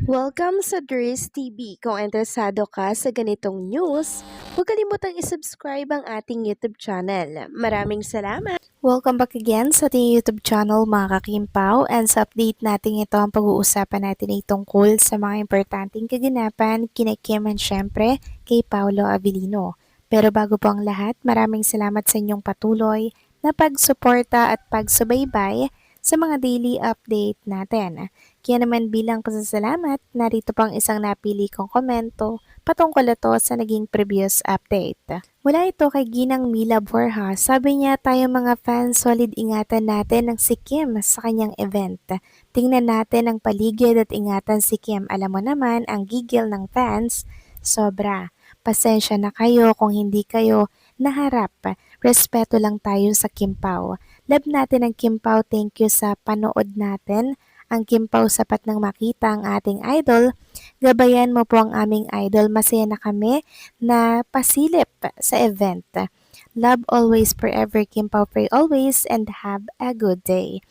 Welcome sa Dries TV. Kung interesado ka sa ganitong news, huwag kalimutang isubscribe ang ating YouTube channel. Maraming salamat! Welcome back again sa ating YouTube channel mga kakimpaw, and sa update natin ito ang pag-uusapan natin ay tungkol sa mga importanteng kaganapan kina Kim and syempre kay Paolo Avellino. Pero bago po ang lahat, maraming salamat sa inyong patuloy na pagsuporta at pagsubaybay sa mga daily update natin. Kaya naman bilang pasasalamat, narito pang isang napili kong komento patungkol ito sa naging previous update. Mula ito kay Ginang Mila Borja, sabi niya tayo mga fans solid ingatan natin ang si Kim sa kanyang event. Tingnan natin ang paligid at ingatan si Kim. Alam mo naman ang gigil ng fans, sobra. Pasensya na kayo kung hindi kayo naharap. Respeto lang tayo sa Kimpaw. Love natin ang Kimpaw, thank you sa panood natin. Ang Kimpaw sapat nang makita ang ating idol. Gabayan mo po ang aming idol. Masaya na kami na pasilip sa event. Love always, forever, Kimpaw, pray always, and have a good day.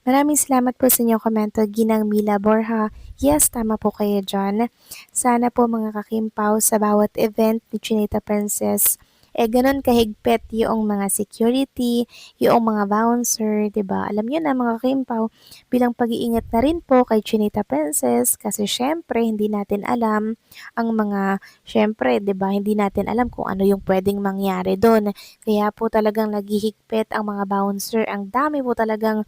Maraming salamat po sa inyong komento, Ginang Mila Borja. Yes, tama po kayo dyan. Sana po mga kakimpaw sa bawat event ni Chinita Princess, ganun kahigpit yung mga security, yung mga bouncer, 'di ba? Alam niyo na mga kimpaw, bilang pag-iingat na rin po kay Chinita Princess kasi syempre hindi natin alam ang mga syempre, 'di ba? Hindi natin alam kung ano yung pwedeng mangyari doon. Kaya po talagang naghihigpit ang mga bouncer. Ang dami po talagang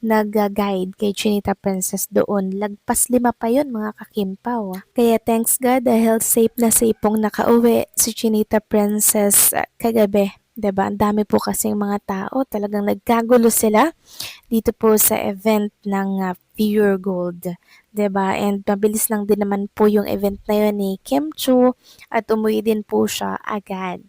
nag-guide kay Chinita Princess doon. Lagpas 5 pa yun mga kakimpaw. Kaya thanks God dahil safe na safe pong nakauwi si Chinita Princess kagabi. 'Di ba? Ang dami po kasing mga tao, talagang nagkagulo sila dito po sa event ng Pure Gold. 'Di ba? And mabilis lang din naman po yung event na yun ni Kim Chu at umuwi din po siya agad.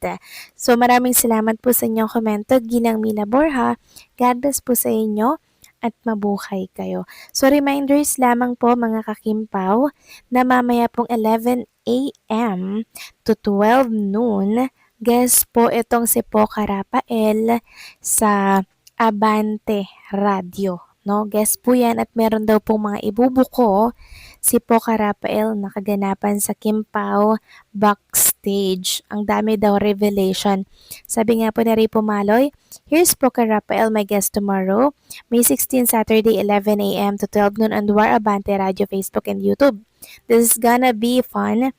So maraming salamat po sa inyong komento, Ginang Mila Borja. God bless po sa inyo at mabuhay kayo. So reminders lamang po mga kakimpaw na mamaya pong 11 a.m. to 12 noon, guest po itong si Poca Rafael sa Abante Radio. No, guest po yan at meron daw pong mga ibubuko si Poca Rafael na kaganapan sa Kimpaw backstage. Ang dami daw revelation. Sabi nga po ni Ray Pumaloy, here's Poca Rafael, my guest tomorrow, May 16, Saturday, 11 a.m. to 12 noon on Duar Abante Radio, Facebook, and YouTube. This is gonna be fun.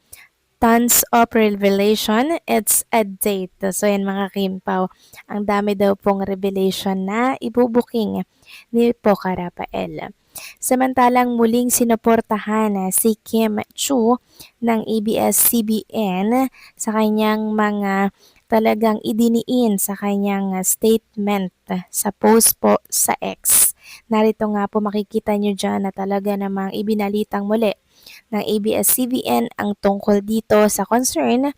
Tons of revelation. It's a date. So yan mga kimpaw. Ang dami daw pong revelation na ibubuking ni Poca Rafael. Samantalang muling sinuportahan si Kim Chu ng ABS-CBN sa kanyang mga talagang idiniin sa kanyang statement sa post po sa X. Narito nga po makikita nyo dyan na talaga namang ibinalitang muli ng ABS-CBN ang tungkol dito sa concern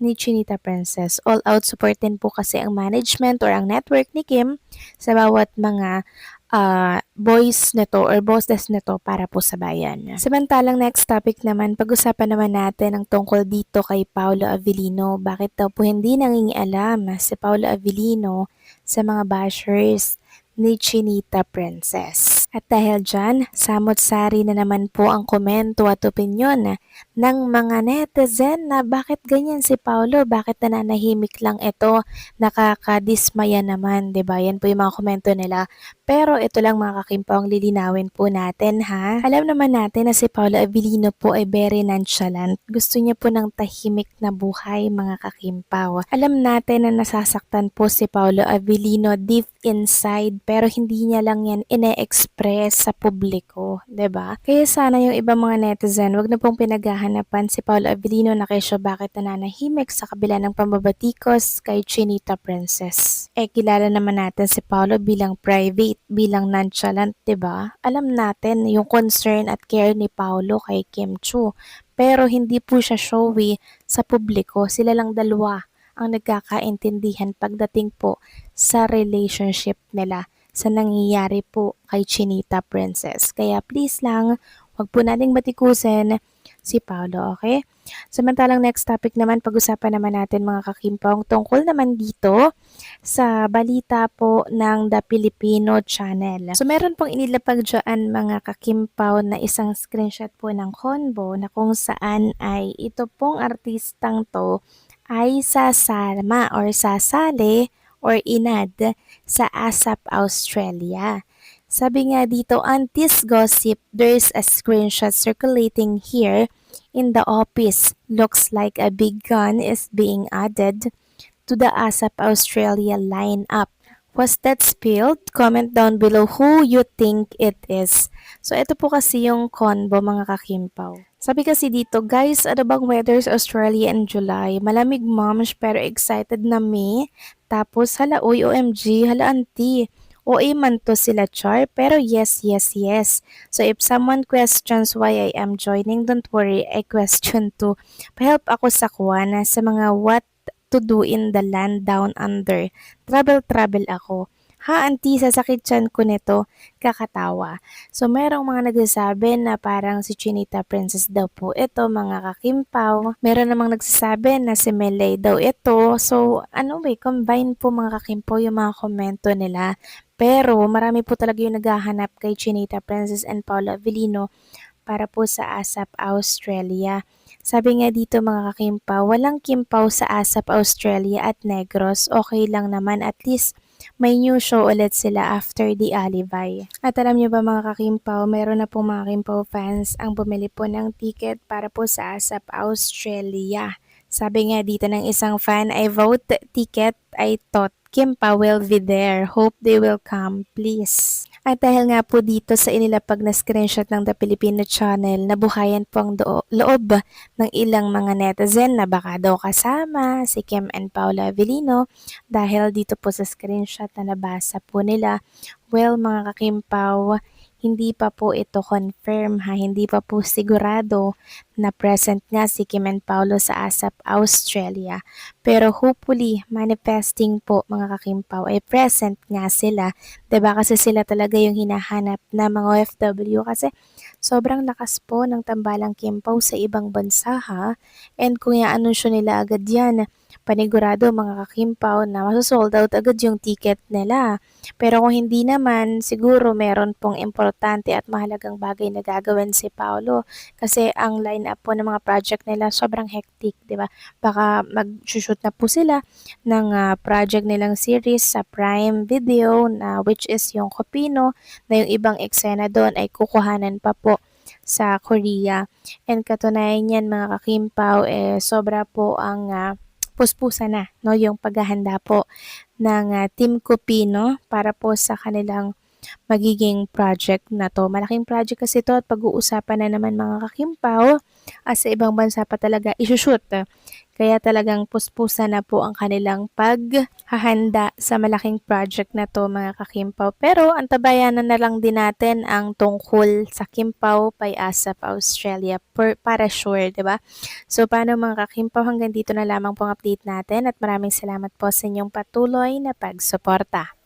ni Chinita Princess. All out support din po kasi ang management or ang network ni Kim sa bawat mga boys nito or bosses nito para po sa bayan. Samantalang next topic naman, pag-usapan naman natin ang tungkol dito kay Paolo Avellino. Bakit daw po hindi nangingialam si Paolo Avellino sa mga bashers ni Chinita Princess? At dahil dyan, samot-sari na naman po ang komento at opinyon ng mga netizen na bakit ganyan si Paolo, bakit nananahimik lang ito, nakakadismaya naman, 'di ba? Yan po yung mga komento nila. Pero ito lang mga kakimpaw ang lilinawin po natin ha. Alam naman natin na si Paolo Avellino po ay very nonchalant. Gusto niya po ng tahimik na buhay mga kakimpaw. Alam natin na nasasaktan po si Paolo Avellino deep inside pero hindi niya lang yan ine-express sa publiko, 'di ba? Kaya sana yung ibang mga netizen, wag na pong pinaghahanapan si Paolo Avellino na kesyo bakit nananahimik sa kabila ng pambabatikos kay Chinita Princess. Kilala naman natin si Paolo bilang private, bilang nonchalant, 'di ba? Alam natin yung concern at care ni Paolo kay Kim Chu, pero hindi po siya showy sa publiko. Sila lang dalawa ang nagkakaintindihan pagdating po sa relationship nila sa nangyayari po kay Chinita Princess. Kaya please lang, wag po nating batikusin si Paolo, okay? Samantalang next topic naman, pag-usapan naman natin mga kakimpong tungkol naman dito sa balita po ng The Filipino Channel. So meron pong inilapag dyan mga kakimpaw na isang screenshot po ng Convo na kung saan ay ito pong artistang to ay sasama or sasali or inad sa ASAP Australia. Sabi nga dito, Aunties Gossip, there's a screenshot circulating here in the office. Looks like a big gun is being added to the ASAP Australia lineup. Was that spilled? Comment down below who you think it is. So, ito po kasi yung convo mga kakimpaw. Sabi kasi dito, guys, ano bang weather sa Australia in July? Malamig moms pero excited na me. Tapos, hala, uy, OMG, hala, auntie. OA man to sila char, pero yes, yes, yes. So if someone questions why I am joining, don't worry, I question too. Pahelp ako sa kuwana sa mga what to do in the land down under. Travel ako. Ha, auntie, sasakit tiyan ko nito. Kakatawa. So, merong mga nagsasabi na parang si Chinita Princess daw po ito, mga kakimpaw. Meron namang nagsasabi na si Melay daw ito. So, ano ba, combine po mga kakimpaw yung mga komento nila. Pero, marami po talaga yung naghahanap kay Chinita Princess and Paula Avellino para po sa ASAP Australia. Sabi nga dito mga kakimpaw, walang kimpaw sa ASAP Australia at Negros. Okay lang naman, at least may new show ulit sila after the Alibay. At alam niyo ba mga kakimpaw, meron na po mga kimpaw fans ang bumili po ng ticket para po sa ASAP Australia. Sabi nga dito ng isang fan, I vote ticket, I thought Kimpaw will be there. Hope they will come, please. At dahil nga po dito sa inilapag na screenshot ng The Filipino Channel, nabuhayan po ang loob ng ilang mga netizen na baka daw kasama si Kim and Paula Avellino dahil dito po sa screenshot na nabasa po nila. Well, mga kakimpaw, hindi pa po ito confirm ha, hindi pa po sigurado na present nga si Kim and Paolo sa ASAP Australia. Pero hopefully, manifesting po mga kakimpaw ay present nga sila. 'Di ba kasi sila talaga yung hinahanap na mga OFW kasi sobrang lakas po ng tambalang kimpaw sa ibang bansa ha. And kung i-anunsyo nila agad yan, panigurado mga kakimpaw na masosold out agad yung ticket nila. Pero kung hindi naman, siguro meron pong importante at mahalagang bagay na gagawin si Paolo kasi ang line-up po ng mga project nila sobrang hectic, 'di ba? Baka mag-shoot na po sila ng project nilang series sa Prime Video na which is yung Kopino, na yung ibang eksena doon ay kukuhanan pa po sa Korea. And katunayan yan mga kakimpaw, sobra po ang puspusa na no yung paghahanda po ng Team Cupino para po sa kanilang magiging project na to. Malaking project kasi to at pag-uusapan na naman mga kakimpaw sa ibang bansa pa talaga isushoot. Kaya talagang puspusa na po ang kanilang paghahanda sa malaking project na to mga kakimpaw. Pero antabayanan na lang din natin ang tungkol sa Kimpaw by ASAP Australia para sure, 'di ba? So paano mga kakimpaw, hanggang dito na lamang pong update natin at maraming salamat po sa inyong patuloy na pagsuporta.